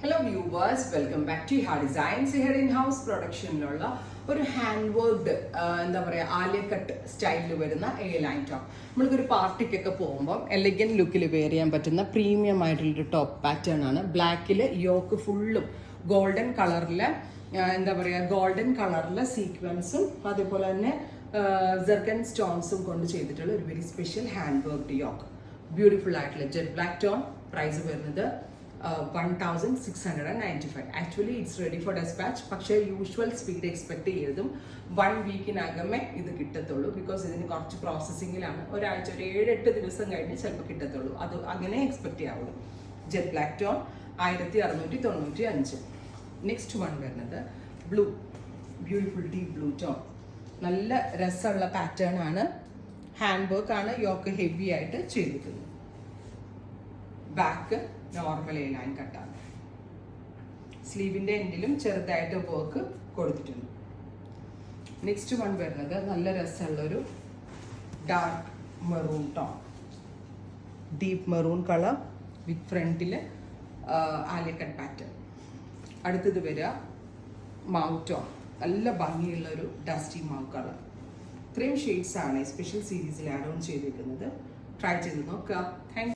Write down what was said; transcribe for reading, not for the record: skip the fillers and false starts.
Hello viewers, welcome back to Iha Designs. Here in-house production ഒരു hand worked എന്താ പറയുക Alia cut സ്റ്റൈലിൽ വരുന്ന എ ലൈൻ ടോപ്പ്. നമ്മൾക്കൊരു പാർട്ടിക്കൊക്കെ പോകുമ്പോൾ എലഗൻ ലുക്കിൽ വെയർ ചെയ്യാൻ പറ്റുന്ന പ്രീമിയം ആയിട്ടുള്ളൊരു ടോപ്പ് പാറ്റേൺ ആണ്. ബ്ലാക്കിൽ യോക്ക് ഫുള്ളും ഗോൾഡൻ കളറിൽ എന്താ പറയുക ഗോൾഡൻ കളറിലെ സീക്വൻസും അതേപോലെ തന്നെ ജർക്കൻ സ്റ്റോൺസും കൊണ്ട് ചെയ്തിട്ടുള്ള ഒരു very special hand worked yoke. Beautiful ആയിട്ടുള്ള ജെറ്റ് ബ്ലാക്ക് ടോൺ. പ്രൈസ് വരുന്നത് 1695. Actually it's ready for dispatch. പക്ഷേ യൂഷ്വൽ സ്പീഡ് എക്സ്പെക്ട് ചെയ്തതും 1 വീക്കിനകമേ ഇത് കിട്ടത്തുള്ളൂ. ബിക്കോസ് ഇതിന് കുറച്ച് പ്രോസസ്സിങ്ങിലാണ്. ഒരാഴ്ച ഒരു 7-8 ദിവസം കഴിഞ്ഞ് ചിലപ്പോൾ കിട്ടത്തുള്ളൂ. അത് അങ്ങനെ എക്സ്പെക്ട് ചെയ്യാവുള്ളൂ. Jet black tone 1695. Next one വരുന്നത് blue, beautiful deep blue tone. നല്ല രസമുള്ള പാറ്റേൺ ആണ്. ഹാൻഡ് വർക്ക് ആണ്. യോക്ക് ഹെവി ആയിട്ട് ചെയ്തിട്ടുണ്ട്. ബാക്ക് നോർമൽ എ ലൈൻ കട്ടാണ്. സ്ലീവിൻ്റെ എൻഡിലും ചെറുതായിട്ട് വർക്ക് കൊടുത്തിട്ടുണ്ട്. നെക്സ്റ്റ് വൺ വരുന്നത് നല്ല രസമുള്ളൊരു dark maroon tone, deep maroon colour വിത്ത് ഫ്രണ്ടിൽ ആലിയ കട്ട് പാറ്റേൺ. അടുത്തത് വരിക മൗ ടോൺ. നല്ല ഭംഗിയുള്ളൊരു ഡസ്റ്റി മൗ കളർ. ഇത്രയും ഷെയ്ഡ്സ് ആണ് സ്പെഷ്യൽ സീരീസിൽ ആഡ് ഓൺ ചെയ്തിരിക്കുന്നത്. ട്രൈ ചെയ്ത് നോക്കുക. താങ്ക്